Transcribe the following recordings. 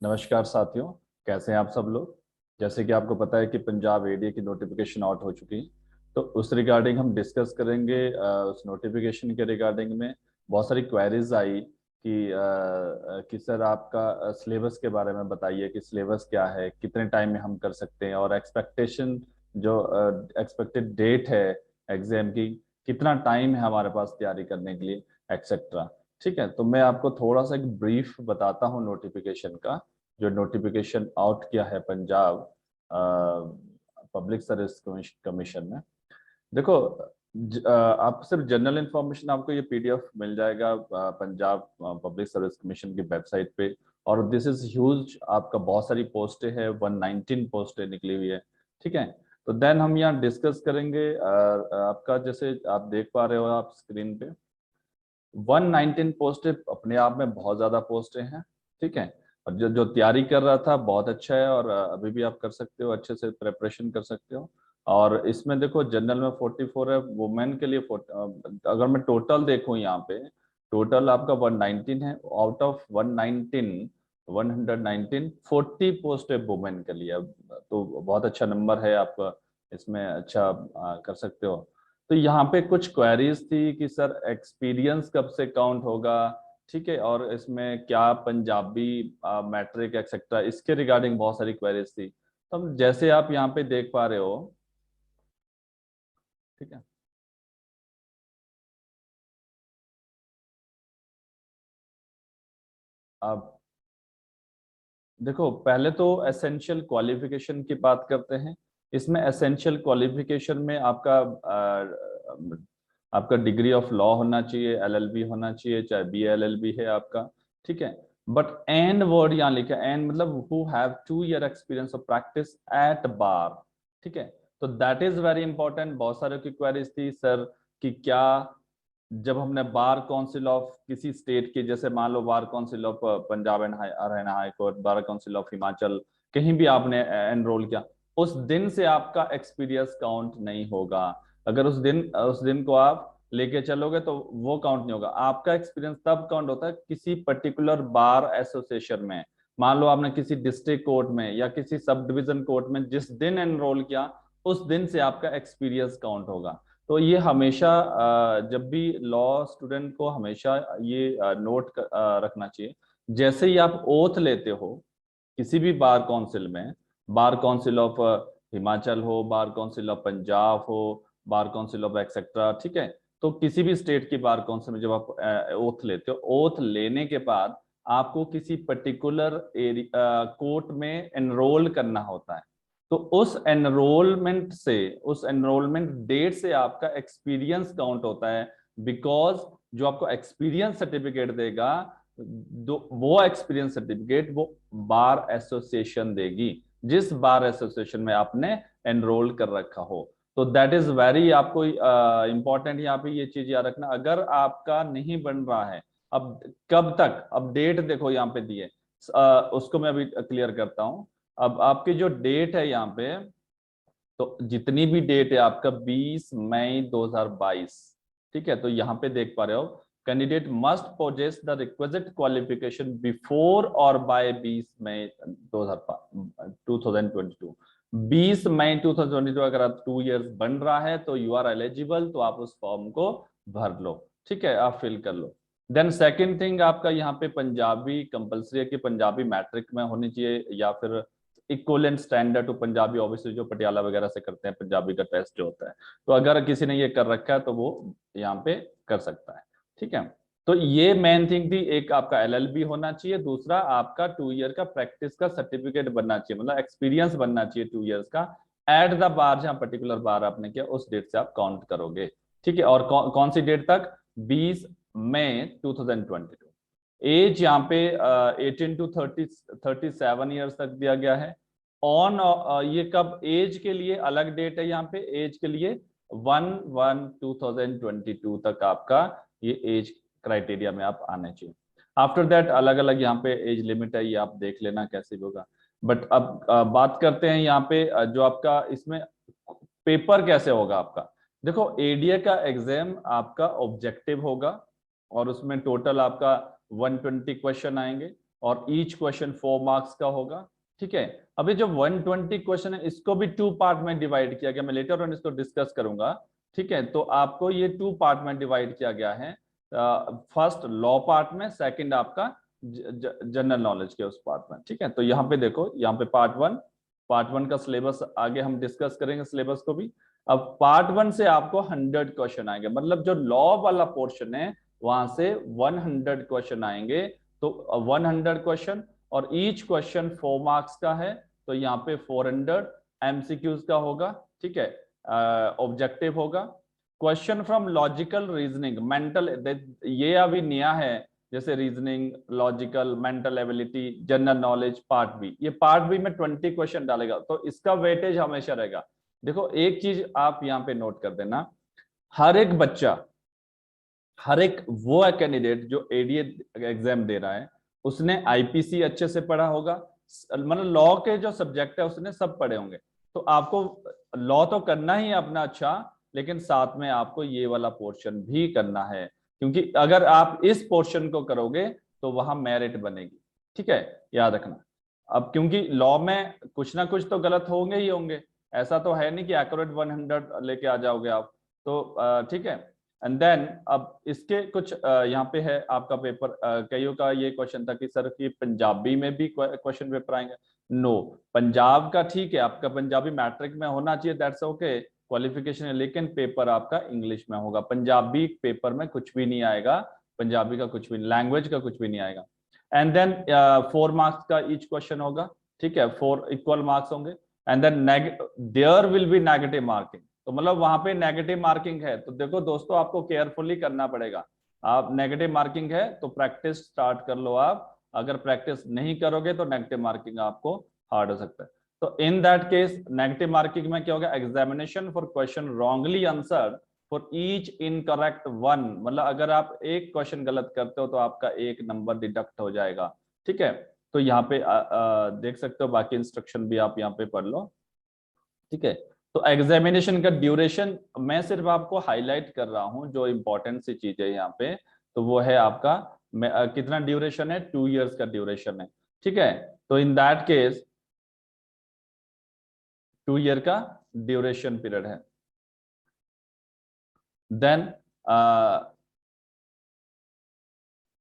नमस्कार साथियों, कैसे हैं आप सब लोग। जैसे कि आपको पता है कि पंजाब एडीए की नोटिफिकेशन आउट हो चुकी है, तो उस रिगार्डिंग हम डिस्कस करेंगे। उस नोटिफिकेशन के रिगार्डिंग में बहुत सारी क्वेरीज आई कि सर आपका सिलेबस के बारे में बताइए कि सिलेबस क्या है, कितने टाइम में हम कर सकते हैं, और एक्सपेक्टेशन जो एक्सपेक्टेड डेट है एग्जाम की, कितना टाइम है हमारे पास तैयारी करने के लिए, एक्सेट्रा। ठीक है, तो मैं आपको थोड़ा सा एक ब्रीफ बताता हूँ नोटिफिकेशन का, जो नोटिफिकेशन आउट किया है पंजाब पब्लिक सर्विस कमीशन ने। देखो, आप सिर्फ जनरल इंफॉर्मेशन, आपको ये पीडीएफ मिल जाएगा पंजाब पब्लिक सर्विस कमीशन की वेबसाइट पे। और दिस इज ह्यूज, आपका बहुत सारी पोस्टें हैं, 119 पोस्टें निकली हुई है। ठीक है, तो देन हम यहाँ डिस्कस करेंगे। आपका जैसे आप देख पा रहे हो आप स्क्रीन पे, 119 पोस्टें अपने आप में बहुत ज्यादा पोस्टें हैं। ठीक है, और जो जो तैयारी कर रहा था बहुत अच्छा है, और अभी भी आप कर सकते हो, अच्छे से प्रिपरेशन कर सकते हो। और इसमें देखो, जनरल में 44 है, वुमेन के लिए 40। अगर मैं टोटल देखूं यहाँ पे, टोटल आपका 119 है। आउट ऑफ 119, 119 40 पोस्ट है वुमेन के लिए। तो बहुत अच्छा नंबर है, आप इसमें अच्छा कर सकते हो। तो यहाँ पे कुछ क्वेरीज थी कि सर एक्सपीरियंस कब से काउंट होगा। ठीक है, और इसमें क्या पंजाबी मैट्रिक एक्सेट्रा, इसके रिगार्डिंग बहुत सारी क्वेरीज थी। तो जैसे आप यहाँ पे देख पा रहे हो, ठीक है। अब देखो, पहले तो एसेंशियल क्वालिफिकेशन की बात करते हैं। इसमें एसेंशियल क्वालिफिकेशन में आपका डिग्री ऑफ लॉ होना चाहिए, एलएलबी होना चाहिए, चाहे बी एलएलबी है आपका। ठीक है, बट एन वर्ड यहाँ लिखा है, एन मतलब who have 2 year experience of practice at bar. ठीक है, तो दैट इज वेरी इंपॉर्टेंट। बहुत सारे की क्वेरीज थी सर कि क्या, जब हमने बार काउंसिल ऑफ किसी स्टेट की, जैसे मान लो bar council of Punjab and Haryana high court, bar council of Himachal, कहीं भी आपने एनरोल किया, उस दिन से आपका एक्सपीरियंस काउंट नहीं होगा। अगर उस दिन को आप लेके चलोगे तो वो काउंट नहीं होगा। आपका एक्सपीरियंस तब काउंट होता है किसी पर्टिकुलर बार एसोसिएशन में। मान लो आपने किसी डिस्ट्रिक्ट कोर्ट में या किसी सब डिवीजन कोर्ट में जिस दिन एनरोल किया, उस दिन से आपका एक्सपीरियंस काउंट होगा। तो ये हमेशा जब भी लॉ स्टूडेंट को हमेशा ये नोट रखना चाहिए। जैसे ही आप ओथ लेते हो किसी भी बार काउंसिल में, बार काउंसिल ऑफ हिमाचल हो, बार काउंसिल ऑफ पंजाब हो, बार काउंसिल ऑफ एक्सेट्रा, ठीक है, तो किसी भी स्टेट की बार काउंसिल में जब आप ओथ लेते हो, ओथ लेने के बाद आपको किसी पर्टिकुलर कोर्ट में एनरोल करना होता है। तो उस एनरोलमेंट डेट से आपका एक्सपीरियंस काउंट होता है। बिकॉज जो आपको एक्सपीरियंस सर्टिफिकेट देगा, वो एक्सपीरियंस सर्टिफिकेट वो बार एसोसिएशन देगी, जिस बार एसोसिएशन में आपने एनरोल कर रखा हो। तो दैट इज वेरी आपको इंपॉर्टेंट यहाँ पे ये चीज याद रखना। अगर आपका नहीं बन रहा है, अब कब तक, अब डेट देखो यहाँ पे दिए, उसको मैं अभी क्लियर करता हूँ। अब आपकी जो डेट है यहाँ पे, तो जितनी भी डेट है आपका 20 मई 2022। ठीक है, तो यहाँ पे देख पा रहे हो, candidate must possess the requisite qualification before और बाय 20 मई 2022। 20 मई 2022 अगर आप 2 इयर्स बन रहा है तो यू आर एलिजिबल, तो आप उस फॉर्म को भर लो। ठीक है, आप फिल कर लो। देन सेकंड थिंग, आपका यहाँ पे पंजाबी कंपलसरी है कि पंजाबी मैट्रिक में होनी चाहिए, या फिर equivalent standard to Punjabi, obviously जो पटियाला वगैरह से करते हैं पंजाबी का टेस्ट जो होता है। तो अगर किसी ने ये कर रखा है तो वो यहाँ पे कर सकता है। ठीक है, तो ये मेन थिंग थी। एक आपका एलएलबी होना चाहिए, दूसरा आपका 2 ईयर का प्रैक्टिस का सर्टिफिकेट बनना चाहिए, मतलब एक्सपीरियंस बनना चाहिए 2 इयर्स का। एट द बार, जहां पर्टिकुलर बार आपने किया उस डेट से आप काउंट करोगे। ठीक है, और कौन सी डेट तक, 20 मई 2022। एज यहाँ पे 18 to 37 ईयर्स तक दिया गया है। ऑन ये कब, एज के लिए अलग डेट है यहाँ पे, एज के लिए 1/1/2022 तक आपका ये एज क्राइटेरिया में आप आने चाहिए। आफ्टर दैट अलग अलग यहाँ पे एज लिमिट है, ये आप देख लेना कैसे भी होगा। बट अब बात करते हैं यहाँ पे जो आपका इसमें पेपर कैसे होगा आपका। देखो, एडीए का एग्जाम आपका ऑब्जेक्टिव होगा, और उसमें टोटल आपका 120 क्वेश्चन आएंगे। और ईच क्वेश्चन 4 मार्क्स का होगा। ठीक है, अभी जो 120 क्वेश्चन है इसको भी 2 पार्ट में डिवाइड किया गया, मैं लेटर ऑन इसको डिस्कस करूंगा। ठीक है, तो आपको ये 2 पार्ट में डिवाइड किया गया है, फर्स्ट लॉ पार्ट में, सेकंड आपका जनरल नॉलेज के उस पार्ट में। ठीक है, तो यहाँ पे देखो, यहाँ पे पार्ट वन का सिलेबस आगे हम डिस्कस करेंगे सिलेबस को भी। अब पार्ट 1 से आपको 100 क्वेश्चन आएंगे, मतलब जो लॉ वाला पोर्शन है वहां से 100 क्वेश्चन आएंगे। तो 100 क्वेश्चन और ईच क्वेश्चन 4 मार्क्स का है, तो यहाँ पे 400 एमसीक्यूज का होगा। ठीक है, ऑब्जेक्टिव होगा। Question from logical reasoning mental, ये अभी नया है, जैसे reasoning, logical, mental ability, general knowledge part B, ये पार्ट बी में 20 क्वेश्चन डालेगा, तो इसका वेटेज हमेशा रहेगा। देखो एक चीज आप यहाँ पे नोट कर देना, हर एक बच्चा, हर एक वो कैंडिडेट जो एडीए एग्जाम दे रहा है उसने आईपीसी अच्छे से पढ़ा होगा, मतलब लॉ के जो सब्जेक्ट है उसने सब पढ़े होंगे। तो आपको लॉ तो करना ही है अपना अच्छा, लेकिन साथ में आपको ये वाला पोर्शन भी करना है, क्योंकि अगर आप इस पोर्शन को करोगे तो वहां मेरिट बनेगी। ठीक है, याद रखना। अब क्योंकि लॉ में कुछ ना कुछ तो गलत होंगे ही होंगे, ऐसा तो है नहीं कि एक्यूरेट 100 लेके आ जाओगे आप। तो ठीक है, एंड देन अब इसके कुछ यहाँ पे है आपका पेपर, कईयों का ये क्वेश्चन था कि सर कि पंजाबी में भी क्वेश्चन पेपर आएंगे। नो, पंजाब का ठीक है, आपका पंजाबी मैट्रिक में होना चाहिए, दैट्स ओके, क्वालिफिकेशन है, लेकिन पेपर आपका इंग्लिश में होगा। पंजाबी पेपर में कुछ भी नहीं आएगा, पंजाबी का कुछ भी, लैंग्वेज का कुछ भी नहीं आएगा। एंड देन 4 मार्क्स का ईच क्वेश्चन होगा। ठीक है, 4 इक्वल मार्क्स होंगे। And then there will be negative marking, तो मतलब वहां पे नेगेटिव मार्किंग है, तो देखो दोस्तों आपको केयरफुली करना पड़ेगा। आप नेगेटिव मार्किंग है तो प्रैक्टिस स्टार्ट कर लो आप, अगर प्रैक्टिस नहीं करोगे तो नेगेटिव मार्किंग आपको हार्ड हो सकता है। तो in that case negative marking में क्या होगा, examination for question wrongly answered for each incorrect one, मतलब अगर आप एक क्वेश्चन गलत करते हो तो आपका 1 नंबर डिडक्ट हो जाएगा। ठीक है, तो यहाँ पे देख सकते हो, बाकी इंस्ट्रक्शन भी आप यहाँ पे पढ़ लो। ठीक है, तो एग्जामिनेशन का ड्यूरेशन मैं सिर्फ आपको हाईलाइट कर रहा हूं, जो इंपॉर्टेंट सी चीज है यहाँ पे, तो वो है आपका कितना ड्यूरेशन है, 2 इयर्स का ड्यूरेशन है। ठीक है, तो इन दैट केस 2 ईयर का ड्यूरेशन पीरियड है। देन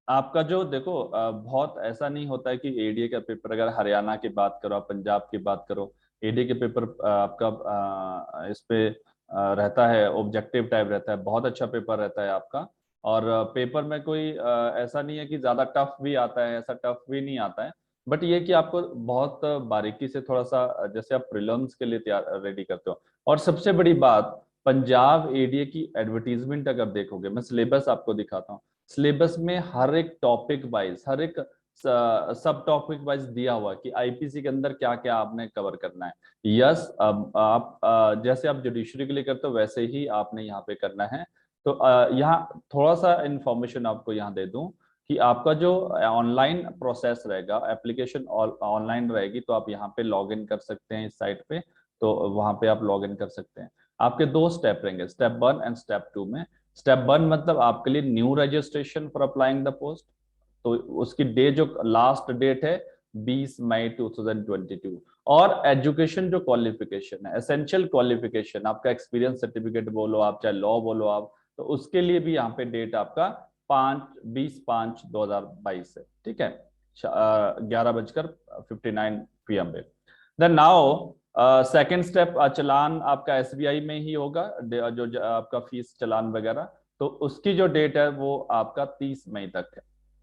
आपका जो देखो बहुत ऐसा नहीं होता है कि एडीए का पेपर, अगर हरियाणा की बात करो, पंजाब की बात करो, एडीए के पेपर आपका इस पे रहता है, ऑब्जेक्टिव टाइप रहता है, बहुत अच्छा पेपर रहता है आपका। और पेपर में कोई ऐसा नहीं है कि ज्यादा टफ भी आता है, ऐसा टफ भी नहीं आता है, बट ये कि आपको बहुत बारीकी से थोड़ा सा, जैसे आप प्रीलिम्स के लिए तैयार रेडी करते हो। और सबसे बड़ी बात, पंजाब एडीए की एडवर्टीजमेंट अगर देखोगे, मैं सिलेबस आपको दिखाता हूँ, सिलेबस में हर एक टॉपिक वाइज, हर एक सब टॉपिक वाइज दिया हुआ कि आईपीसी के अंदर क्या क्या आपने कवर करना है। यस, अब आप जैसे आप जुडिशरी के लिए करते हो वैसे ही आपने यहाँ पे करना है। तो यहाँ थोड़ा सा इंफॉर्मेशन आपको यहाँ दे दूं कि आपका जो ऑनलाइन प्रोसेस रहेगा, एप्लीकेशन ऑनलाइन रहेगी, तो आप यहाँ पे लॉग इन कर सकते हैं इस साइट पे, तो वहां पे आप लॉग इन कर सकते हैं। आपके 2 स्टेप रहेंगे, स्टेप 1 एंड स्टेप 2 में। स्टेप 1 मतलब आपके लिए new registration for applying the post, तो उसकी डे जो लास्ट डेट है 20 मई 2022। और एजुकेशन जो क्वालिफिकेशन है, एसेंशियल क्वालिफिकेशन, आपका एक्सपीरियंस सर्टिफिकेट बोलो आप, चाहे लॉ बोलो आप, तो उसके लिए भी यहाँ पे डेट आपका 20/5/2022 है। ठीक है, 11:59 PM पे। देन नाउ सेकेंड स्टेप, चलान आपका एसबीआई में ही होगा, जो आपका फीस चलान वगैरह, तो उसकी जो डेट है वो आपका 30 मई तक है।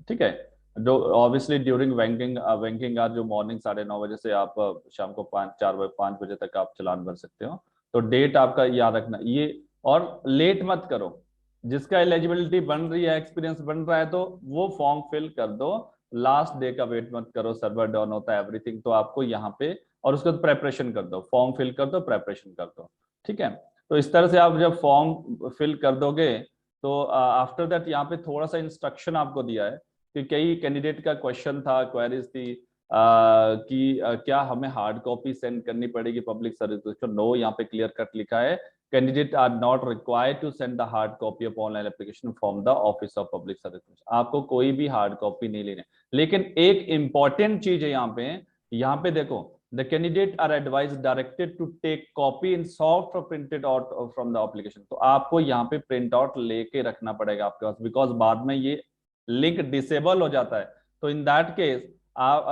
ठीक है, जो ऑब्वियसली ड्यूरिंग बैंकिंग आवर, जो मॉर्निंग 9:30 बजे से आप शाम को 5 बजे तक आप चलान भर सकते हो। तो डेट आपका याद रखना ये, और लेट मत करो, जिसका एलिजिबिलिटी बन रही है, एक्सपीरियंस बन रहा है, तो वो फॉर्म फिल कर दो, लास्ट डे का वेट मत करो, सर्वर डाउन होता है एवरीथिंग, तो आपको यहाँ पे, और उसके बाद प्रेपरेशन कर दो, फॉर्म फिल कर दो, प्रेपरेशन कर दो। ठीक है, तो इस तरह से आप जब फॉर्म फिल कर दोगे, तो आफ्टर दैट यहाँ पे थोड़ा सा इंस्ट्रक्शन आपको दिया है कि कई कैंडिडेट का क्वेश्चन था, क्वेरीज थी कि क्या हमें हार्ड कॉपी सेंड करनी पड़ेगी पब्लिक सर्विस को। नो, यहाँ पे क्लियर कट लिखा है candidate are not required to send the hard copy of online application from the office of public service. आपको कोई भी हार्ड कॉपी नहीं लेनी, लेकिन एक इंपॉर्टेंट चीज है यहाँ पे देखो, the candidate are advise directed to take copy in soft और printed out from the application. तो आपको यहाँ पे प्रिंट आउट लेके रखना पड़ेगा आपके पास, बिकॉज बाद में ये लिंक डिसेबल हो जाता है। तो इन दैट केस आप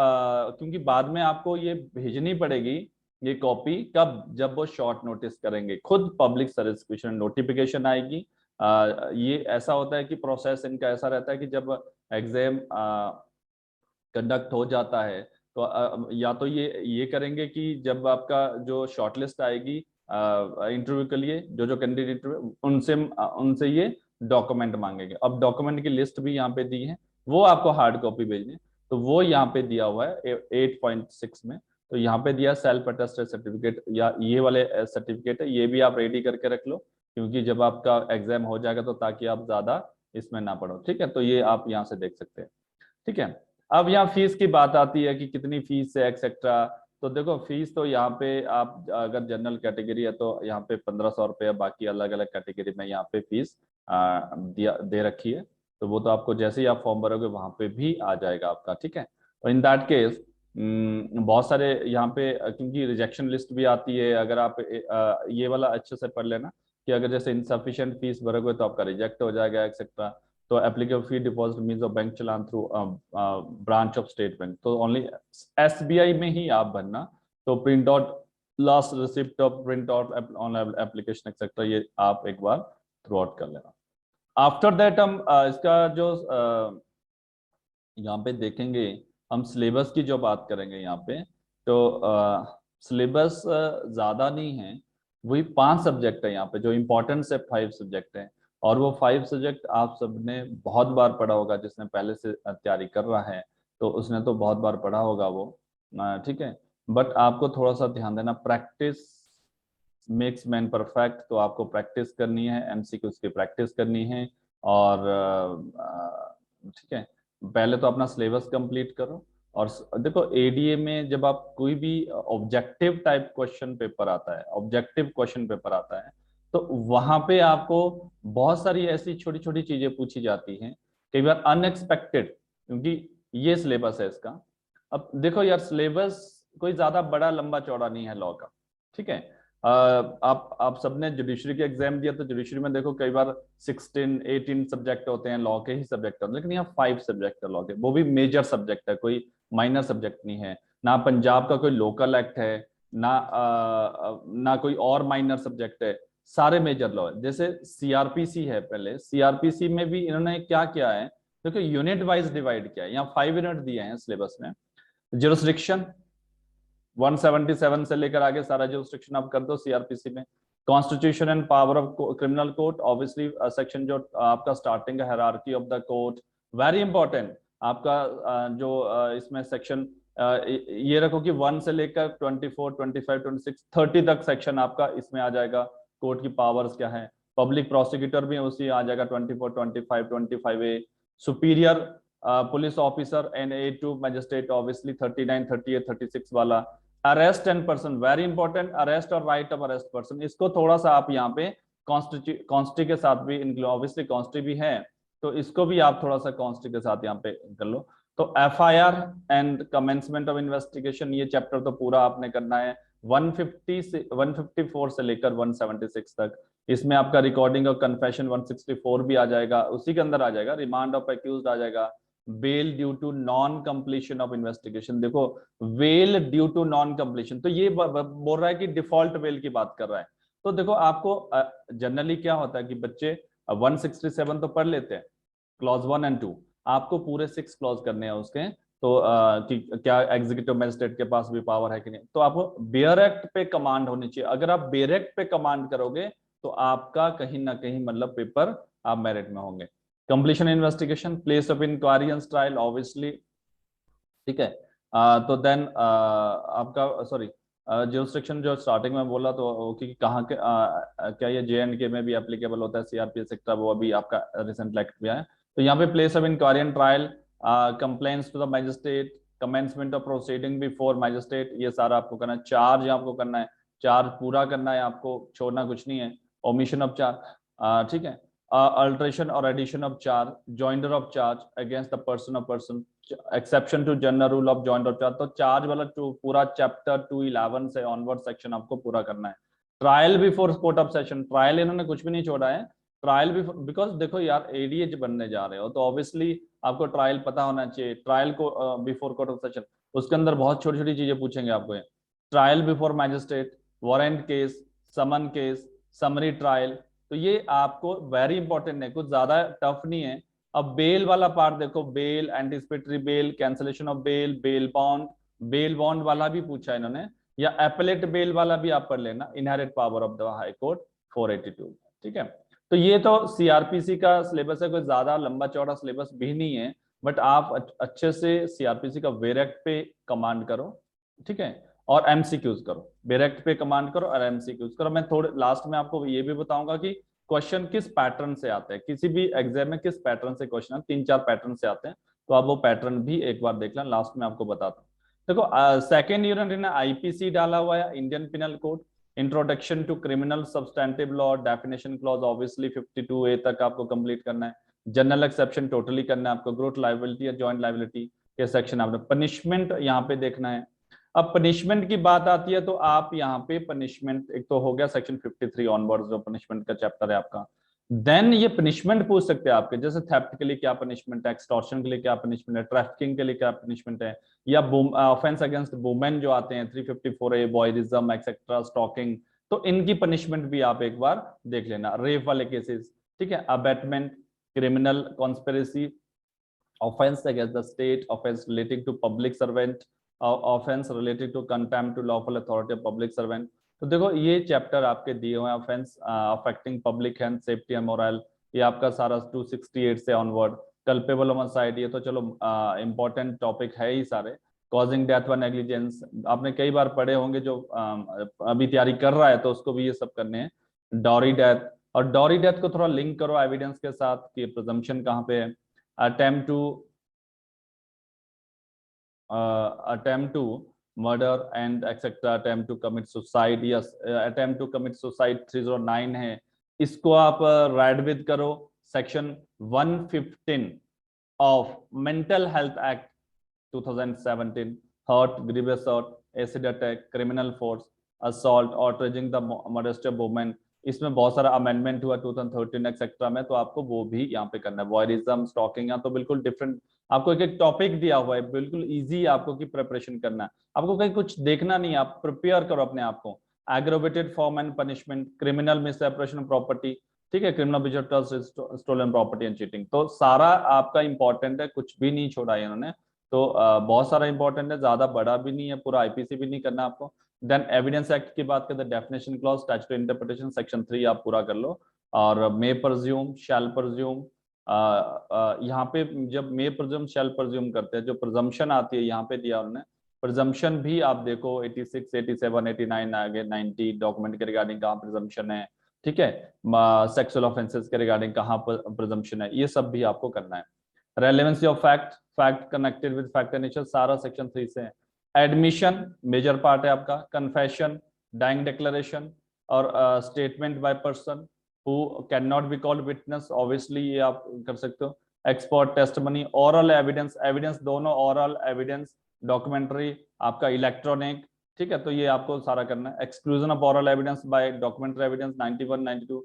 क्योंकि बाद में आपको ये भेजनी पड़ेगी ये कॉपी, कब, जब वो शॉर्ट नोटिस करेंगे, खुद पब्लिक सर्विस कमीशन नोटिफिकेशन आएगी। ये ऐसा होता है कि प्रोसेस इनका ऐसा रहता है कि जब एग्जाम कंडक्ट हो जाता है तो या तो ये करेंगे कि जब आपका जो शॉर्टलिस्ट आएगी इंटरव्यू के लिए, जो कैंडिडेट इंटरव्यू, उनसे ये डॉक्यूमेंट मांगेंगे। अब डॉक्यूमेंट की लिस्ट भी यहाँ पे दी है, वो आपको हार्ड कॉपी भेजनी है, तो वो यहाँ पे दिया हुआ है 8.6 में। तो यहाँ पे दिया सेल्फ अटेस्टेड सर्टिफिकेट, या ये वाले सर्टिफिकेट है, ये भी आप रेडी करके रख लो, क्योंकि जब आपका एग्जाम हो जाएगा तो ताकि आप ज्यादा इसमें ना पढ़ो। ठीक है, तो ये आप यहाँ से देख सकते हैं। ठीक है, अब यहाँ फीस की बात आती है कि कितनी फीस है एक्सेट्रा। तो देखो फीस तो यहाँ पे आप अगर जनरल कैटेगरी है तो यहाँ पे 1500 रुपये, बाकी अलग अलग कैटेगरी में यहाँ पे फीस दे रखी है। तो वो तो आपको जैसे ही आप फॉर्म भरोगे वहां पे भी आ जाएगा आपका। ठीक है, तो इन दैट केस बहुत सारे यहाँ पे क्योंकि रिजेक्शन लिस्ट भी आती है, अगर आप ये वाला अच्छे से पढ़ लेना कि अगर जैसे इनसफिशिएंट फीस भरोगे तो आपका रिजेक्ट हो जाएगा एक्सेट्रा। तो applicable fee deposit means of bank challan through branch of state bank, तो ओनली एसबीआई में ही आप भरना। तो print out last receipt of print out on application etcetera, ये आप एक बार थ्रू आउट कर लेना। आफ्टर दैट हम इसका जो यहाँ पे देखेंगे, हम सिलेबस की जो बात करेंगे यहाँ पे, तो सिलेबस ज्यादा नहीं है, वही 5 सब्जेक्ट है यहाँ पे जो इम्पोर्टेंट से 5 सब्जेक्ट हैं। और वो 5 सब्जेक्ट आप सबने बहुत बार पढ़ा होगा, जिसने पहले से तैयारी कर रहा है तो उसने तो बहुत बार पढ़ा होगा वो। ठीक है, बट आपको थोड़ा सा ध्यान देना, प्रैक्टिस मेक्स मैन परफेक्ट। तो आपको प्रैक्टिस करनी है, एमसीक्यूज की प्रैक्टिस करनी है। और ठीक है, पहले तो अपना सिलेबस कंप्लीट करो। और देखो एडीए में जब आप कोई भी ऑब्जेक्टिव टाइप क्वेश्चन पेपर आता है, ऑब्जेक्टिव क्वेश्चन पेपर आता है, तो वहां पे आपको बहुत सारी ऐसी छोटी छोटी चीजें पूछी जाती हैं, कई बार अनएक्सपेक्टेड, क्योंकि ये सिलेबस है इसका। अब देखो यार, सिलेबस कोई ज्यादा बड़ा लंबा चौड़ा नहीं है लॉ का। ठीक है, आप सबने जुडिशरी के एग्जाम दिया, तो जुडिशरी में देखो कई बार 16-18 सब्जेक्ट होते हैं, लॉ के ही सब्जेक्ट होते हैं, लेकिन यहाँ 5 सब्जेक्ट है लॉ के, वो भी मेजर सब्जेक्ट है, कोई माइनर सब्जेक्ट नहीं है। ना पंजाब का कोई लोकल एक्ट है, ना कोई और माइनर सब्जेक्ट है, सारे मेजर लॉ है। जैसे सीआरपीसी है, पहले सीआरपीसी में भी इन्होंने क्या किया है, देखो यूनिट वाइज डिवाइड किया है। यहाँ 5 यूनिट दिए हैं सिलेबस में। ज्यूरिसडिक्शन 177 से लेकर आगे सारा जुरिसडिक्शन आप कर दो सीआरपीसी में। Constitution and power of criminal court, obviously section जो आपका स्टार्टिंग है, hierarchy of the court, very important. आपका जो इसमें सेक्शन ये रखो कि 1 से लेकर 24, 25, 26, 30 तक सेक्शन आपका इसमें आ जाएगा। कोर्ट की पावर्स क्या है, पब्लिक प्रोसिक्यूटर भी उसी आ जाएगा 24, 25, 25A। Superior police officer and A2 magistrate, obviously 39, 38, 36 वाला। Arrest and person, very important, arrest और राइट ऑफ अरेस्ट पर्सन, इसको थोड़ा सा आप यहाँ पे कॉन्स्टी के साथ भी इंक्लूड, ऑब्वियसली कॉन्स्टी भी है तो इसको भी आप थोड़ा सा कॉन्स्टी के साथ यहाँ पे कर लो। तो FIR and commencement of investigation, ये चैप्टर तो पूरा आपने करना है 150 से 154 से लेकर 176 तक। इसमें आपका रिकॉर्डिंग और कन्फेशन 164 भी आ जाएगा, उसी के अंदर आ जाएगा। रिमांड ऑफ एक्यूज्ड आ जाएगा। Bail due to non completion of investigation, देखो bail due to non completion, तो ये बोल रहा है कि डिफॉल्ट बेल की बात कर रहा है। तो देखो आपको जनरली क्या होता है कि बच्चे 167 तो पढ़ लेते हैं, क्लॉज 1 एंड 2, आपको पूरे 6 क्लॉज करने हैं उसके। तो कि क्या एग्जीक्यूटिव मजिस्ट्रेट के पास भी पावर है कि नहीं, तो आपको बेयर एक्ट पे कमांड होनी चाहिए। अगर आप बेयर एक्ट पे कमांड करोगे तो आपका कहीं ना कहीं मतलब पेपर आप मेरिट में होंगे। Completion investigation, place of inquiry and trial, obviously. ठीक है, तो देन आपका सॉरी ज्यूरिसडिक्शन जो स्टार्टिंग में बोला, तो कि कहाँ के क्या ये JNK में भी एप्लीकेबल होता है, CRPS एक्ट, वो अभी आपका रिसेंट एक्ट भी आया है। तो यहाँ पे place of inquiry and trial, complaints to the magistrate, commencement of proceeding before magistrate, ये सारा आपको करना है। चार्ज आपको करना है, चार्ज पूरा करना है आपको, छोड़ना कुछ नहीं है। omission of charge, ठीक है, alteration or addition of charge, joinder of charge against the person of person, exception to general rule of joinder of charge। तो चार्ज वाला पूरा चैप्टर 211 से ऑनवर्ड सेक्शन आपको पूरा करना है। Trial before court of session, trial इन्होंने कुछ भी नहीं छोड़ा है, ट्रायल बिफोर, बिकॉज देखो यार एडीए बनने जा रहे हो तो ऑब्वियसली आपको ट्रायल पता होना चाहिए। ट्रायल को बिफोर कोर्ट ऑफ सेशन, उसके अंदर बहुत छोटी छोटी चीजें पूछेंगे आपको। Trial before magistrate, warrant case, summons case, summary trial, तो ये आपको वेरी इंपॉर्टेंट है, कुछ ज्यादा टफ नहीं है। अब बेल वाला पार्ट देखो, bail, anticipatory bail, cancellation of bail, bail bond, bail bond वाला भी पूछा है इन्होंने, या एपेलेट बेल वाला भी आप पढ़ लेना, inherent power of the high court 482। ठीक है, तो ये तो सीआरपीसी का सिलेबस है, कोई ज्यादा लंबा चौड़ा सिलेबस भी नहीं है, बट आप अच्छे से सीआरपीसी का वेरेक्ट पे कमांड करो, ठीक है, और एमसीक्यूज करो, डायरेक्ट पे कमांड करो और एमसीक्यूज करो। मैं थोड़े लास्ट में आपको ये भी बताऊंगा कि क्वेश्चन किस पैटर्न से आते हैं, किसी भी एग्जाम में किस पैटर्न से क्वेश्चन, 3-4 पैटर्न से आते हैं, तो आप वो पैटर्न भी एक बार देख लें, लास्ट में आपको बताता हूँ। देखो सेकेंड यूनिट ने आईपीसी डाला हुआ है, Indian penal code, introduction to criminal substantive law, definition clause obviously 52A तक आपको कंप्लीट करना है, जनरल एक्सेप्शन टोटली करना है आपको, ग्रोथ लायबिलिटी या जॉइंट लायबिलिटी के सेक्शन आपने, पनिशमेंट यहाँ पे देखना है। अब पनिशमेंट की बात आती है तो आप यहाँ पे पनिशमेंट, एक तो हो गया सेक्शन 53 ऑनवर्ड्स जो पनिशमेंट का चैप्टर है आपका, देन ये पनिशमेंट पूछ सकते हैं आपके, जैसे थेफ्ट के लिए क्या पनिशमेंट है, एक्सटॉर्शन के लिए क्या पनिशमेंट है, ट्रैफिकिंग के लिए क्या पनिशमेंट है, या ऑफेंस अगेंस्ट वुमेन जो आते हैं 354A, बॉयरिज्म एक्सेट्रा, स्टॉकिंग, तो इनकी पनिशमेंट भी आप एक बार देख लेना, रेप वाले केसेस, ठीक है, abetment, criminal conspiracy, offence against the state, offence relating to public servant, offence related to contempt to lawful authority of public servant. तो देखो ये चैप्टर आपके दिए हुए हैं, offence affecting public health, safety and moral, ये आपका सारा 268 से ऑनवर्ड, कल्पेबल होमिसाइड, ये तो चलो इंपॉर्टेंट टॉपिक है ही सारे, कॉजिंग डेथ व नेग्लिजेंस आपने कई बार पढ़े होंगे, जो अभी तैयारी कर रहा है तो उसको भी ये सब करने हैं, डॉरी डेथ, और डॉरी डेथ को थोड़ा लिंक करो एविडेंस के साथ कि प्रिजम्पशन कहाँ पे है, attempt to attempt to murder and etc, attempt to commit suicide, yes, attempt to commit suicide 309 है, इसको आप राइड विद करो section 115 of mental health act 2017, hurt, grievous hurt, acid attack, criminal force, assault और outraging the modesty of women, इसमें बहुत सारा amendment हुआ 2013 etcetera में, तो आपको वो भी यहाँ पे करना है, वॉयरिज्म, स्टॉकिंग, यहाँ तो बिल्कुल डिफरेंट आपको एक एक टॉपिक दिया हुआ है, बिल्कुल इजी आपको की प्रिपरेशन करना है, आपको कहीं कुछ देखना नहीं, आप प्रिपेयर करो अपने आप को। Aggravated form and punishment, criminal misappropriation of property, ठीक है, criminal breach of trust, stolen property and cheating, तो सारा आपका इंपॉर्टेंट है, कुछ भी नहीं छोड़ा है इन्होंने, तो बहुत सारा इंपॉर्टेंट है, ज्यादा बड़ा भी नहीं है, पूरा आईपीसी भी नहीं करना आपको। देन एविडेंस एक्ट की बात करते हैं, definition clause, statutory interpretation section 3 आप पूरा कर लो, और मे परज्यूम, शैल परज्यूम, यहाँ पे जब मे प्रज्यूम शैल प्रज्यूम करते हैं, जो प्रजम्पशन आती है यहाँ पे दिया उन्होंने, प्रजम्पशन भी आप देखो 86, 87, 89 आगे 90 डॉक्यूमेंट के रिगार्डिंग कहाँ प्रजम्पशन है, ठीक है, सेक्सुअल ऑफेंसेस के रिगार्डिंग कहाँ प्रजम्पशन है, ये सब भी आपको करना है। Relevancy of fact, fact connected with fact and nature, सारा सेक्शन 3 से है। एडमिशन मेजर पार्ट है आपका, कन्फेशन, डाइंग डिक्लेरेशन और statement by person who cannot be called witness, obviously ये आप कर सकते हो। Expert testimony, oral evidence, evidence दोनों, ओरल एविडेंस, डॉक्यूमेंट्री, आपका इलेक्ट्रॉनिक, ठीक है, तो ये आपको सारा करना है। Exclusion of oral evidence bye documentary evidence 91, 92,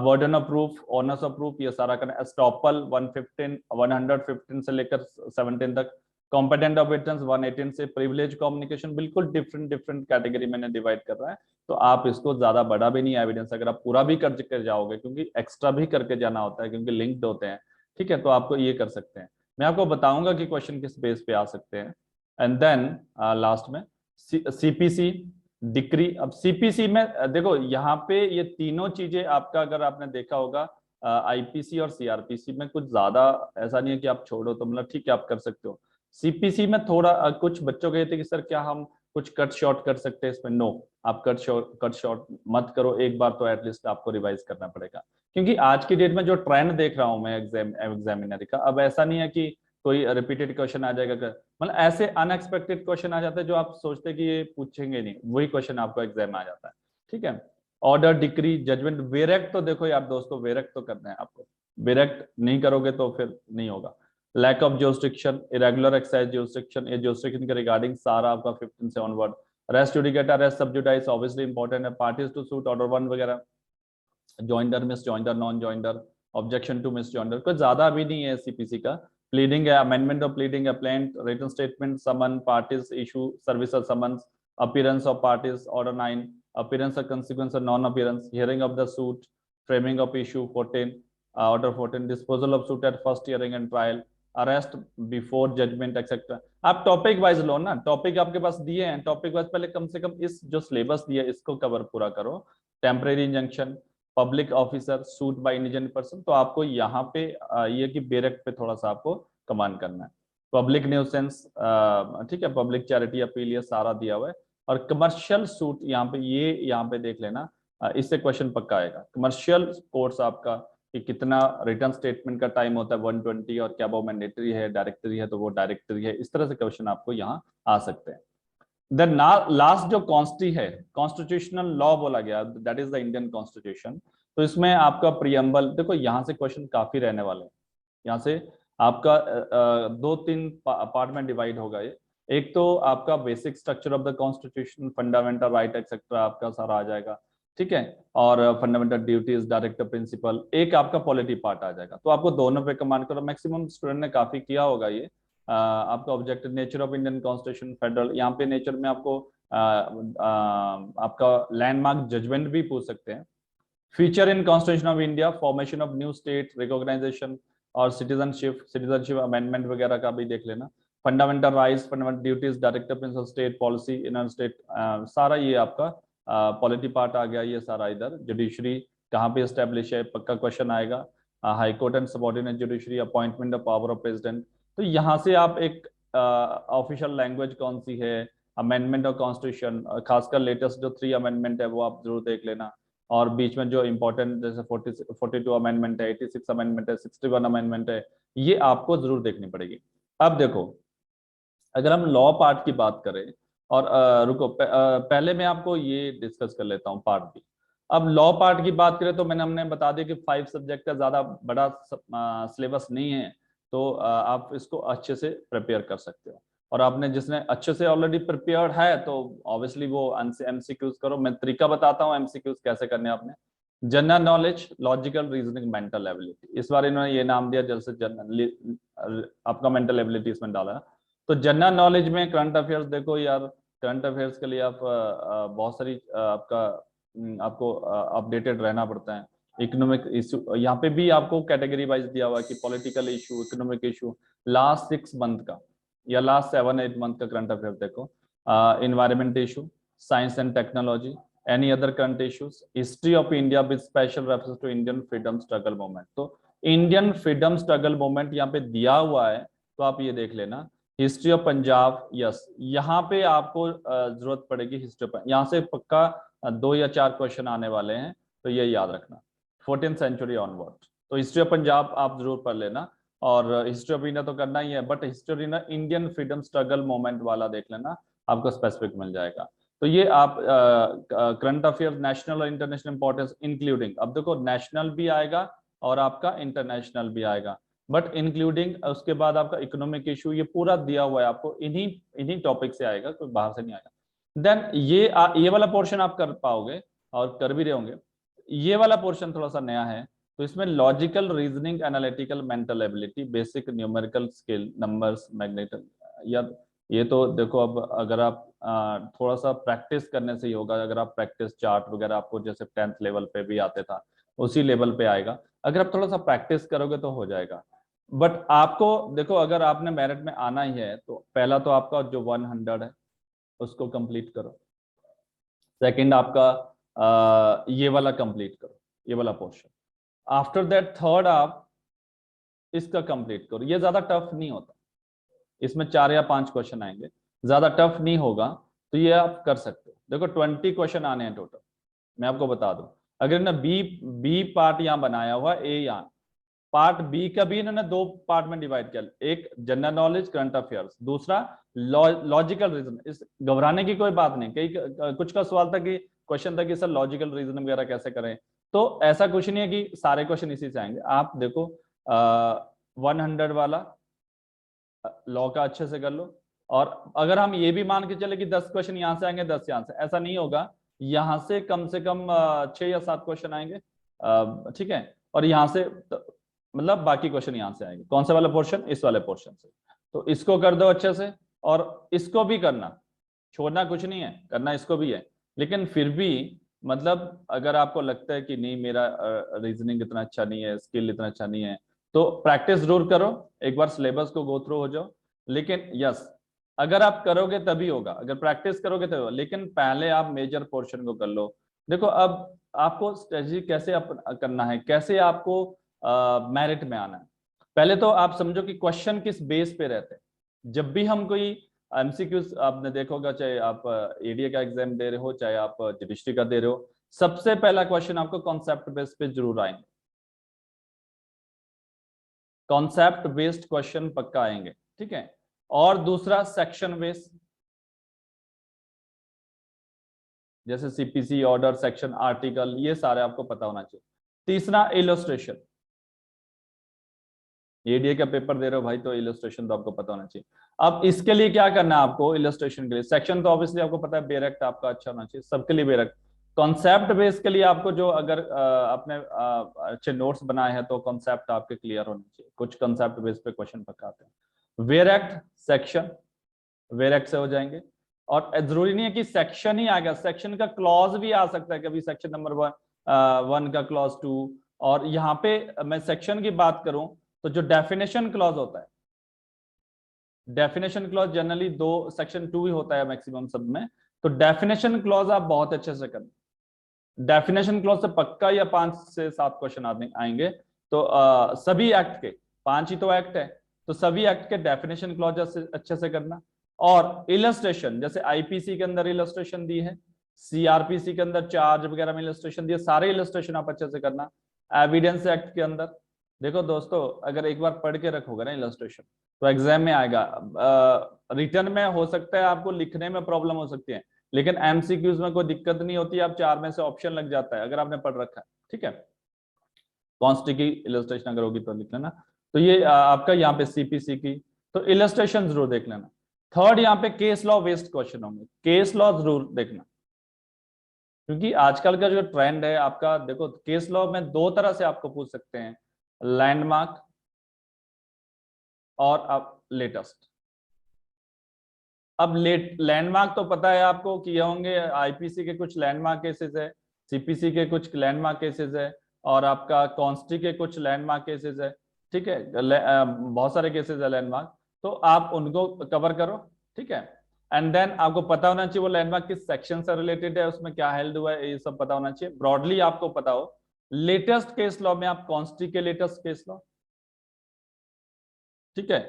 burden of proof, honours of proof, ये सारा करना है। एस्टॉपल 115 से लेकर 17 तक, कॉम्पिटेंट ऑफ विटनेस 118 से, प्रिविलेज कम्युनिकेशन, बिल्कुल डिफरेंट डिफरेंट कैटेगरी मैंने डिवाइड कर रहा है, तो आप इसको ज्यादा बड़ा भी नहीं एविडेंस, अगर आप पूरा भी कर जाओगे, क्योंकि एक्स्ट्रा भी करके जाना होता है क्योंकि लिंक्ड होते हैं, ठीक है, तो आपको ये कर सकते हैं। मैं आपको बताऊंगा कि क्वेश्चन किस बेस पे आ सकते हैं। एंड देन लास्ट में सीपीसी डिक्री। अब सीपीसी में देखो यहाँ पे ये तीनों चीजें आपका, अगर आपने देखा होगा आईपीसी और सीआरपीसी में कुछ ज्यादा ऐसा नहीं है कि आप छोड़ो, तो मतलब ठीक है आप कर सकते हो। सीपीसी में थोड़ा कुछ बच्चों कहते कि सर क्या हम कुछ कट शॉर्ट कर सकते हैं इसमें, नो, आप कट शॉर्ट मत करो, एक बार तो एटलीस्ट आपको रिवाइज करना पड़ेगा, क्योंकि आज की डेट में जो ट्रेंड देख रहा हूं मैं एग्जामिनर का, अब ऐसा नहीं है कि कोई रिपीटेड क्वेश्चन आ जाएगा, मतलब ऐसे अनएक्सपेक्टेड क्वेश्चन आ जाते हैं जो आप सोचते कि ये पूछेंगे नहीं, वही क्वेश्चन आपको एग्जाम में आ जाता है, ठीक है। ऑर्डर, डिक्री, जजमेंट, वेरेक्ट तो देखो यार दोस्तों, वेरेक्ट तो करना है आपको, वेरेक्ट नहीं करोगे तो फिर नहीं होगा। Lack of jurisdiction, irregular exercise jurisdiction, ये ज्यूरिसडिक्शन के रिगार्डिंग सारा आपका 15 से onward. Res judicata, res sub judice obviously important है। पार्टीज टू सूट, ऑर्डर 1 वगैरह, joinder, misjoinder, non joinder, objection to misjoinder, कोई ज्यादा भी नहीं है सीपीसी का। प्लीडिंग है, amendment of pleading, plaint, written statement, summon, parties issue service summons, appearance of parties, order 9, appearance or consequence of non-appearance, hearing of the suit, framing of issue 14, order 14, disposal of suit at first hearing and trial, arrest before judgment etc. आप topic wise लो ना, topic आपके पास दिए हैं, topic wise पहले कम से कम इस जो syllabus दिया है इसको कवर पूरा करो। Temporary injunction, public officer, suit by indigent person, तो आपको यहाँ पे ये कि बेरेक्ट पे थोड़ा सा आपको कमांड करना है। पब्लिक न्यूसेंस, ठीक है, पब्लिक चैरिटी अपील, ये सारा दिया हुआ है। और कमर्शियल सूट यहाँ पे, ये यहाँ पे देख लेना, इससे क्वेश्चन पक्का आएगा। कमर्शियल कोर्स आपका कि कितना रिटर्न स्टेटमेंट का टाइम होता है 120, और क्या वो मैंडेटरी है, डायरेक्टरी है तो वो डायरेक्टरी है, इस तरह से क्वेश्चन आपको यहाँ आ सकते हैं। देन लास्ट जो कॉन्स्टी है, कॉन्स्टिट्यूशनल लॉ बोला गया, that is the Indian constitution. तो इसमें आपका प्रियम्बल, देखो यहाँ से क्वेश्चन काफी रहने वाले हैं। यहाँ से आपका 2-3 पार्ट में डिवाइड होगा ये। एक तो आपका basic structure of the constitution, fundamental right etcetera आपका सारा आ जाएगा, ठीक है, और फंडामेंटल ड्यूटीज, डायरेक्टर प्रिंसिपल, एक आपका पॉलिटी पार्ट आ जाएगा। तो आपको दोनों पे कमांड करो, मैक्सिमम स्टूडेंट ने काफी किया होगा ये। आपका objective, nature of Indian constitution, federal, यहाँ पे नेचर में आपको आपका लैंडमार्क जजमेंट भी पूछ सकते हैं। Feature in constitution of India, formation of new state, recognisation और सिटीजनशिप अमेंडमेंट वगैरह का भी देख लेना। Fundamental rights, fundamental duties, director principal, state policy, inner state, सारा ये आपका पॉलिटी पार्ट आ गया। ये सारा इधर जुडिशरी कहाँ पे एस्टेब्लिश है, पक्का क्वेश्चन आएगा। High court and subordinate judiciary, appointment of power of president, तो यहाँ से आप एक ऑफिशियल लैंग्वेज कौन सी है, अमेंडमेंट ऑफ कॉन्स्टिट्यूशन, खासकर लेटेस्ट जो 3 अमेंडमेंट है वो आप जरूर देख लेना। और बीच में जो इंपॉर्टेंट जैसे 42 अमेंडमेंट है, 86 अमेंडमेंट है, 61 अमेंडमेंट है, ये आपको जरूर देखनी पड़ेगी। अब देखो, अगर हम लॉ पार्ट की बात करें, और रुको पहले मैं आपको ये डिस्कस कर लेता हूँ पार्ट बी। अब लॉ पार्ट की बात करें तो हमने बता दिया कि 5 सब्जेक्ट का ज्यादा बड़ा सिलेबस नहीं है, तो आप इसको अच्छे से प्रिपेयर कर सकते हो। और आपने जिसने अच्छे से ऑलरेडी प्रिपेयर्ड है तो ऑब्वियसली वो एमसीक्यूज करो। मैं तरीका बताता हूँ एमसीक्यूज कैसे करने हैं आपने। General knowledge, logical reasoning, mental ability, इस बार इन्होंने ये नाम दिया जैसे जनरल, आपका मेंटल एबिलिटी इसमें डाला है। तो जनरल नॉलेज में करंट अफेयर्स, देखो यार करंट अफेयर्स के लिए आप बहुत सारी आपको अपडेटेड रहना पड़ता है। इकोनॉमिक इशू, यहाँ पे भी आपको कैटेगरी वाइज दिया हुआ है कि political issue, economic issue, last 6 month का या लास्ट 7-8 मंथ का करंट अफेयर देखो। Environment issue, science and technology, any other current issues, history of India with special reference to Indian freedom struggle movement. तो Indian freedom struggle movement यहाँ पे दिया हुआ है, तो आप ये देख लेना। हिस्ट्री ऑफ पंजाब, यस, यहाँ पे आपको जरूरत पड़ेगी हिस्ट्री ऑफ, यहाँ से पक्का 2 या 4 क्वेश्चन आने वाले हैं, तो ये याद रखना। 14th सेंचुरी ऑनवर्ड, तो हिस्ट्री ऑफ पंजाब आप जरूर पढ़ लेना। और हिस्ट्री ऑफ इंडिया तो करना ही है, but history of Indian freedom struggle movement वाला देख लेना, आपको स्पेसिफिक मिल जाएगा। तो ये आप करंट अफेयर नेशनल और इंटरनेशनल इंपॉर्टेंस इंक्लूडिंग, अब देखो नेशनल भी आएगा और आपका इंटरनेशनल भी आएगा, बट इंक्लूडिंग उसके बाद आपका इकोनॉमिक इशू, ये पूरा दिया हुआ है आपको, इन्हीं टॉपिक से आएगा, कोई बाहर से नहीं आएगा। देन ये वाला पोर्शन आप कर पाओगे और कर भी रहे होंगे। ये वाला पोर्शन थोड़ा सा नया है, तो इसमें logical reasoning, analytical, mental ability, basic numerical skill, numbers, magnetic, या ये तो देखो अब अगर आप थोड़ा सा प्रैक्टिस करने से ही होगा। अगर आप प्रैक्टिस चार्ट वगैरह आपको जैसे 10th लेवल पे भी आते था, उसी लेवल पे आएगा। अगर आप थोड़ा सा प्रैक्टिस करोगे तो हो जाएगा। बट आपको देखो, अगर आपने मेरिट में आना ही है तो पहला तो आपका जो 100 है उसको कंप्लीट करो। सेकंड आपका ये वाला कंप्लीट करो, ये वाला पोर्शन। आफ्टर दैट थर्ड आप इसका कंप्लीट करो। ये ज्यादा टफ नहीं होता, इसमें 4 या 5 क्वेश्चन आएंगे, ज्यादा टफ नहीं होगा, तो ये आप कर सकते हो। देखो 20 क्वेश्चन आने हैं टोटल, मैं आपको बता दूं। अगर ना बी पार्ट यहाँ बनाया हुआ, ए यहाँ पार्ट बी का भी इन्होंने 2 पार्ट में डिवाइड किया, एक जनरल नॉलेज करंट अफेयर्स, दूसरा लॉजिकल रीजन। इस घबराने की कोई बात नहीं। कई कुछ का सवाल था कि क्वेश्चन था कि सर लॉजिकल रीजनिंग वगैरह कैसे करें, तो ऐसा कुछ नहीं है कि सारे क्वेश्चन इसी से आएंगे। आप देखो 100 वाला लॉ का अच्छे से कर लो, और अगर हम ये भी मान के चले कि 10 क्वेश्चन यहाँ से आएंगे 10 यहाँ से, ऐसा नहीं होगा। यहाँ से कम 6 या 7 क्वेश्चन आएंगे, ठीक है, और यहाँ से मतलब बाकी क्वेश्चन यहाँ से आएंगे। कौन सा वाला पोर्शन? इस वाले पोर्शन से। तो इसको कर दो अच्छे से, और इसको भी करना, छोड़ना कुछ नहीं है, करना इसको भी है। लेकिन फिर भी मतलब अगर आपको लगता है कि नहीं मेरा रीजनिंग इतना अच्छा नहीं है, स्किल इतना अच्छा नहीं है, तो प्रैक्टिस जरूर करो, एक बार सिलेबस को गो थ्रू हो जाओ। लेकिन यस, अगर आप करोगे तभी होगा, अगर प्रैक्टिस करोगे तभी होगा। लेकिन पहले आप मेजर पोर्शन को कर लो। देखो अब आपको स्ट्रेटजी कैसे करना है, कैसे आपको मेरिट में आना है। पहले तो आप समझो कि क्वेश्चन किस बेस पे रहते हैं। जब भी हम कोई एमसीक्यूज आपने देखा होगा, चाहे आप एडीए का एग्जाम दे रहे हो, चाहे आप जुडिशरी का दे रहे हो, सबसे पहला क्वेश्चन आपको कॉन्सेप्ट बेस पे जरूर आएंगे, कॉन्सेप्ट बेस्ड क्वेश्चन पक्का आएंगे, ठीक है। और दूसरा सेक्शन बेस, जैसे सीपीसी, ऑर्डर, सेक्शन, आर्टिकल, ये सारे आपको पता होना चाहिए। तीसरा इलस्ट्रेशन, एडीए का पेपर दे रहे हो भाई तो इलस्ट्रेशन तो आपको पता होना चाहिए। अब इसके लिए क्या करना है आपको, इलस्ट्रेशन के लिए सेक्शन तो ऑब्वियसली आपको पता है, बेरेक्ट आपका अच्छा होना चाहिए, सबके लिए बेरेक्ट। कॉन्सेप्ट बेस के लिए आपको जो अगर आपने अच्छे नोट्स बनाए हैं तो कॉन्सेप्ट आपके क्लियर होने चाहिए, कुछ कॉन्सेप्ट बेस पे क्वेश्चन पकाते हैं। वेरेक्ट सेक्शन, वेरेक्ट से हो जाएंगे। और जरूरी नहीं है कि सेक्शन ही आ गया, सेक्शन का क्लॉज भी आ सकता है, कभी सेक्शन नंबर 1 का क्लॉज 2। और यहाँ पे मैं सेक्शन की बात करूं तो जो डेफिनेशन क्लॉज होता है, डेफिनेशन क्लॉज जनरली 2, सेक्शन 2 ही होता है मैक्सिमम सब में, तो डेफिनेशन क्लॉज आप बहुत अच्छे से करना। डेफिनेशन क्लॉज से पक्का या 5 से 7 क्वेश्चन आएंगे। तो सभी एक्ट के, 5 ही तो एक्ट है, तो सभी एक्ट के डेफिनेशन क्लॉज अच्छे से करना। और इलस्ट्रेशन, जैसे आईपीसी के अंदर इलस्ट्रेशन दी है, सीआरपीसी के अंदर चार्ज वगैरह में इलस्ट्रेशन दी है, सारे इलस्ट्रेशन आप अच्छे से करना। एविडेंस एक्ट के अंदर देखो दोस्तों, अगर एक बार पढ़ के रखोगे ना इलस्ट्रेशन, तो एग्जाम में आएगा। रिटर्न में हो सकता है आपको लिखने में प्रॉब्लम हो सकती है, लेकिन एमसीक्यूज में कोई दिक्कत नहीं होती, आप 4 में से ऑप्शन लग जाता है अगर आपने पढ़ रखा है, ठीक है। कॉन्स्टी की इलस्ट्रेशन अगर होगी तो लिख लेना। तो ये आपका यहाँ पे सीपीसी की, तो इलस्ट्रेशन जरूर देख लेना। थर्ड, यहाँ पे केस लॉ बेस्ड क्वेश्चन होंगे, केस लॉ जरूर देखना, क्योंकि आजकल का जो ट्रेंड है आपका, देखो केस लॉ में 2 तरह से आपको पूछ सकते हैं, लैंडमार्क और अब लेटेस्ट। अब लैंडमार्क तो पता है आपको कि ये होंगे, आईपीसी के कुछ लैंडमार्क केसेस है, सीपीसी के कुछ लैंडमार्क केसेस है, और आपका कॉन्स्टी के कुछ लैंडमार्क केसेस है, ठीक है। बहुत सारे केसेस है लैंडमार्क, तो आप उनको कवर करो, ठीक है। एंड देन आपको पता होना चाहिए वो लैंडमार्क किस सेक्शन से रिलेटेड है, उसमें क्या हेल्ड हुआ है, ये सब पता होना चाहिए, ब्रॉडली आपको पता हो। लेटेस्ट केस लॉ में आप कॉन्स्टी के लेटेस्ट केस लॉ, ठीक है।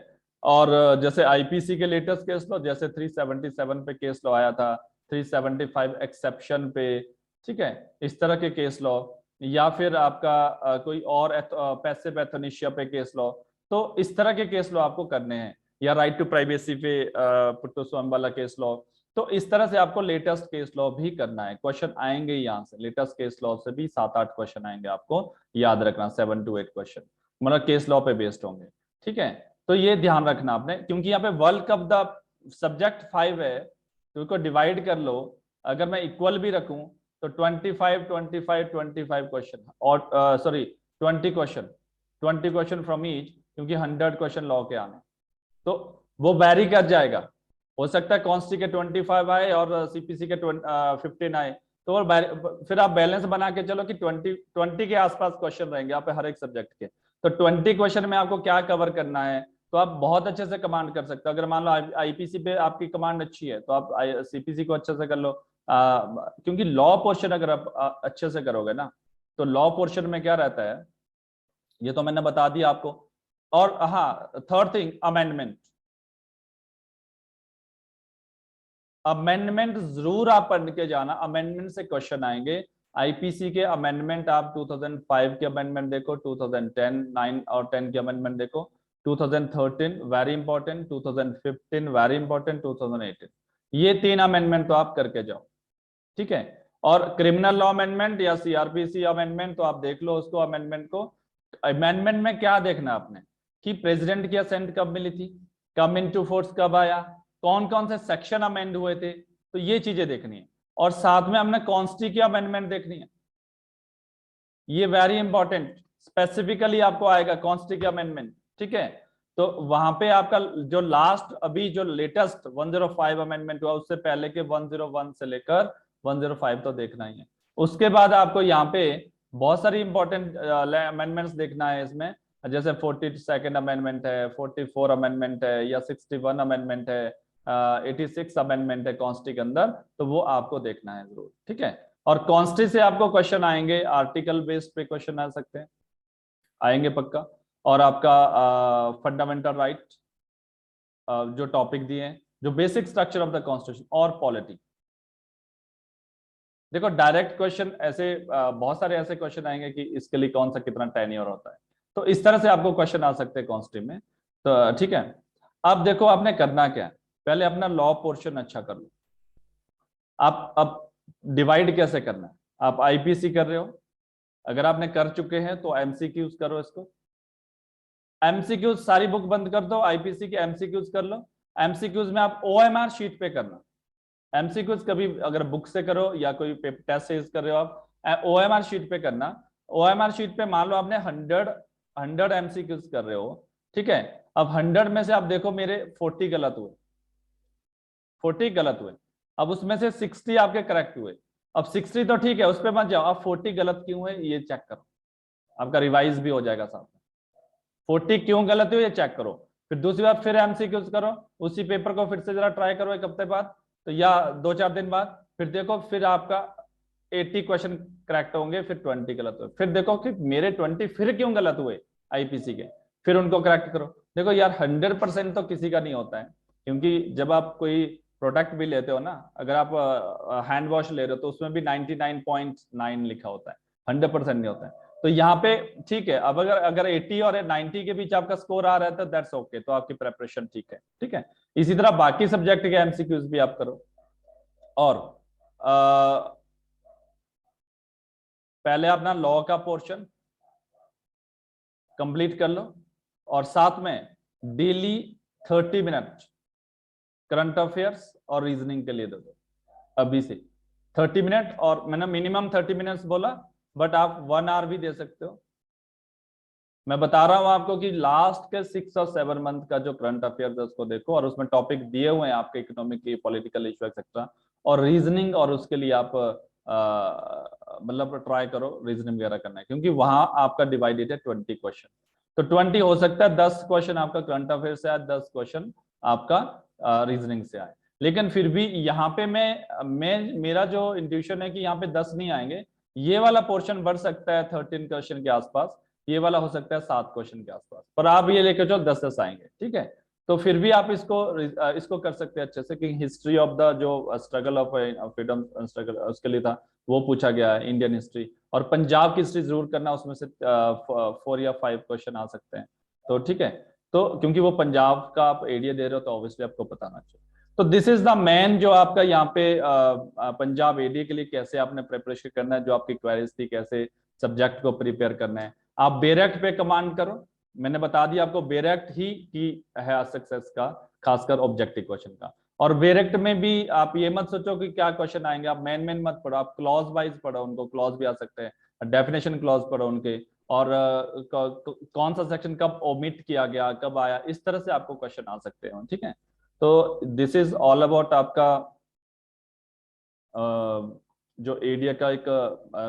और जैसे आईपीसी के लेटेस्ट केस लॉ, जैसे 377 पे केस लॉ आया था, 375 एक्सेप्शन पे, ठीक है, इस तरह के केस लॉ, या फिर आपका कोई और पैसिव एथोनेशिया पे केस लॉ, तो इस तरह के केस लॉ आपको करने हैं, या राइट टू प्राइवेसी पे पुट्टोस्वामी वाला केस लॉ। तो इस तरह से आपको लेटेस्ट केस लॉ भी करना है, क्वेश्चन आएंगे यहाँ से, लेटेस्ट केस लॉ से भी 7-8 क्वेश्चन आएंगे, आपको याद रखना 7 to 8 क्वेश्चन, मतलब केस लॉ पे बेस्ड होंगे, ठीक है। तो ये ध्यान रखना आपने, क्योंकि यहाँ पे वर्क ऑफ द सब्जेक्ट 5 है, तो इसको डिवाइड कर लो। अगर मैं इक्वल भी रखूं तो 25 क्वेश्चन, और सॉरी 20 क्वेश्चन फ्रॉम ईच, क्योंकि 100 क्वेश्चन लॉ के आने, तो वो वेरी कर जाएगा। हो सकता है कॉन्स्टी के 25 आए और सीपीसी के 15 आए, तो फिर आप बैलेंस बना के चलो कि 20 के आसपास क्वेश्चन रहेंगे आप हर एक सब्जेक्ट के। तो 20 क्वेश्चन में आपको क्या कवर करना है, तो आप बहुत अच्छे से कमांड कर सकते हो। अगर मान लो आईपीसी पे आपकी कमांड अच्छी है तो आप सीपीसी को अच्छे से कर लो, क्योंकि लॉ पोर्शन अगर आप अच्छे से करोगे ना, तो लॉ पोर्शन में क्या रहता है ये तो मैंने बता दिया आपको। और हाँ, थर्ड थिंग, अमेंडमेंट, अमेंडमेंट जरूर आप पढ़ के जाना, अमेंडमेंट से क्वेश्चन आएंगे। आईपीसी के अमेंडमेंट आप 2005 के अमेंडमेंट देखो, 2010, 9 और 10 के अमेंडमेंट देखो, 2013 वेरी इंपॉर्टेंट, 2015 वेरी इंपॉर्टेंट, 2018, ये 3 अमेंडमेंट तो आप करके जाओ, ठीक है। और क्रिमिनल लॉ अमेंडमेंट या सीआरपीसी अमेंडमेंट, तो आप देख लो उसको अमेंडमेंट को। अमेंडमेंट में क्या देखना आपने कि प्रेसिडेंट की असेंट कब मिली थी, कम इनटू फोर्स कब आया, कौन कौन से सेक्शन अमेंड हुए थे, तो ये चीजें देखनी है। और साथ में हमने कॉन्स्टिट्यूशन की अमेंडमेंट देखनी है, ये वेरी इंपॉर्टेंट, स्पेसिफिकली आपको आएगा कॉन्स्टिट्यूशन की अमेंडमेंट, ठीक है। तो वहां पे आपका जो लास्ट अभी जो लेटेस्ट 105 अमेंडमेंट हुआ, उससे पहले के 101 से लेकर 105 तो देखना ही है। उसके बाद आपको यहाँ पे बहुत सारी इंपॉर्टेंट अमेंडमेंट्स देखना है इसमें, जैसे 42nd अमेंडमेंट है, 44 अमेंडमेंट है, या 61 अमेंडमेंट है, 86 अमेंडमेंट है कॉन्स्टिट्यूशन के अंदर, तो वो आपको देखना है जरूर, ठीक है। और कॉन्स्टिट्यूशन से आपको क्वेश्चन आएंगे, आर्टिकल बेस्ड पे क्वेश्चन आ सकते हैं, आएंगे पक्का। और आपका फंडामेंटल राइट, जो टॉपिक दिए हैं, जो basic structure of the constitution और पॉलिटी। देखो डायरेक्ट क्वेश्चन ऐसे बहुत सारे ऐसे क्वेश्चन आएंगे कि इसके लिए कौन सा कितना टेन्योर होता है, तो इस तरह से आपको क्वेश्चन आ सकते हैं कॉन्स्टिट्यूशन में, तो ठीक है। अब देखो आपने करना क्या है, पहले अपना लॉ पोर्शन अच्छा कर लो। आप अब डिवाइड कैसे करना है, आप आईपीसी कर रहे हो, अगर आपने कर चुके हैं तो एमसीक्यूज करो इसको। एमसीक्यूज सारी बुक बंद कर दो, आईपीसी के एमसीक्यूज कर लो। एमसीक्यूज में आप ओएमआर शीट पे करना, एमसीक्यूज कभी अगर बुक से करो या कोई टेस्ट से कर रहे हो आप, ओएमआर शीट पे करना। ओएमआर शीट पे मान लो आपने 100 एमसीक्यूज कर रहे हो, ठीक है। अब 100 में से आप देखो मेरे 40 गलत हुए, 40 गलत हुए, अब उसमें से 60 आपके करेक्ट हुए। अब 60 तो ठीक है, उस पर मत जाओ, अब 40 गलत क्यों है ये चेक करो, आपका रिवाइज भी हो जाएगा साथ में। 40 क्यों गलत हुई ये चेक करो, फिर दूसरी बार फिर एमसीक्यूज करो, उसी पेपर को फिर से जरा ट्राई करो एक हफ्ते बाद, तो या 2-4 दिन बाद, फिर देखो फिर आपका 80 क्वेश्चन करेक्ट होंगे, फिर 20 गलत हुए, फिर देखो कि मेरे 20 फिर क्यों गलत हुए आईपीसी के, फिर उनको करेक्ट करो। देखो यार 100% तो किसी का नहीं होता है, क्योंकि जब आप कोई प्रोडक्ट भी लेते हो ना, अगर आप हैंड वॉश ले रहे हो तो उसमें भी 99.9 लिखा होता है, 100% नहीं होता है। तो यहाँ पे ठीक है, अब अगर अगर 80 और 90 के बीच आपका स्कोर आ रहा है तो दैट्स ओके, तो आपकी प्रेपरेशन ठीक है, ठीक है। इसी तरह बाकी सब्जेक्ट के एमसीक्यूज भी आप करो। और पहले अपना लॉ का पोर्शन कंप्लीट कर लो, और साथ में डेली 30 मिनट करंट अफेयर्स और रीजनिंग के लिए दे दो अभी से 30 मिनट, और मैंने मिनिमम 30 मिनट्स बोला, बट आप 1 आवर भी दे सकते हो। मैं बता रहा हूं आपको कि लास्ट के 6 और 7 मंथ का जो करंट अफेयर्स है उसको देखो, और उसमें टॉपिक दिए हुए हैं आपके इकोनॉमिक की, पॉलिटिकल इशू एक्सेट्रा, और रीजनिंग, और उसके लिए आप मतलब ट्राई करो रीजनिंग वगैरह करना है, क्योंकि वहां आपका डिवाइडेड है 20 क्वेश्चन, तो 20 हो सकता है 10 क्वेश्चन आपका करंट अफेयर से आए, 10 क्वेश्चन आपका रीजनिंग से आए। लेकिन फिर भी यहाँ पे मैं मेरा जो इंट्यूशन है कि यहाँ पे 10 नहीं आएंगे, ये वाला पोर्शन बढ़ सकता है 13 क्वेश्चन के आसपास, ये वाला हो सकता है 7 क्वेश्चन के आसपास, पर आप ये लेकर चलो 10-10 आएंगे, ठीक है। तो फिर भी आप इसको कर सकते हैं अच्छे से, कि हिस्ट्री ऑफ द जो स्ट्रगल ऑफ फ्रीडम स्ट्रगल उसके लिए था वो पूछा गया है, इंडियन हिस्ट्री, और पंजाब की हिस्ट्री जरूर करना, उसमें से 4 या 5 क्वेश्चन आ सकते हैं, तो ठीक है। तो क्योंकि वो पंजाब का आप एरिया दे रहे हो तो ऑब्वियसली आपको बताना चाहिए। तो दिस इज द मैन जो आपका यहाँ पे पंजाब एरिया के लिए कैसे आपने प्रिपरेशन करना है, जो आपकी क्वेरीज थी कैसे सब्जेक्ट को प्रिपेयर करना है। आप बेरेक्ट पे कमांड करो, मैंने बता दिया आपको बेरेक्ट ही की है सक्सेस का, खासकर ऑब्जेक्टिव क्वेश्चन का। और बेरेक्ट में भी आप ये मत सोचो कि क्या क्वेश्चन आएंगे, आप मेन मत पढ़ो, आप क्लॉज वाइज पढ़ो, उनको क्लॉज भी आ सकते हैं, डेफिनेशन क्लॉज पढ़ो उनके, और कौन सा सेक्शन कब ओमिट किया गया, कब आया, इस तरह से आपको क्वेश्चन आ सकते हैं, ठीक है। तो दिस इज ऑल अबाउट आपका जो एरिया का एक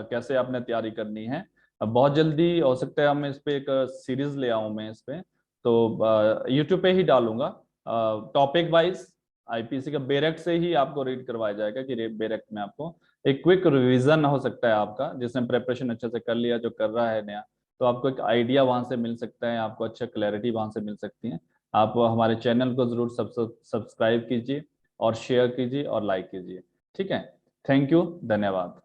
कैसे आपने तैयारी करनी है। बहुत जल्दी हो सकता है हम इस पे एक सीरीज ले आऊं मैं इस पे, तो यूट्यूब पे ही डालूंगा, टॉपिक वाइज आईपीसी का बेरेक्ट से ही आपको रीड करवाया जाएगा, कि बेरेक्ट में आपको एक क्विक रिवीजन हो सकता है आपका, जिसने प्रेपरेशन अच्छे से कर लिया, जो कर रहा है नया, तो आपको एक आइडिया वहां से मिल सकता है, आपको अच्छा क्लैरिटी वहां से मिल सकती है। आप हमारे चैनल को जरूर सब्सक्राइब कीजिए, और शेयर कीजिए, और लाइक कीजिए, ठीक है। थैंक यू, धन्यवाद।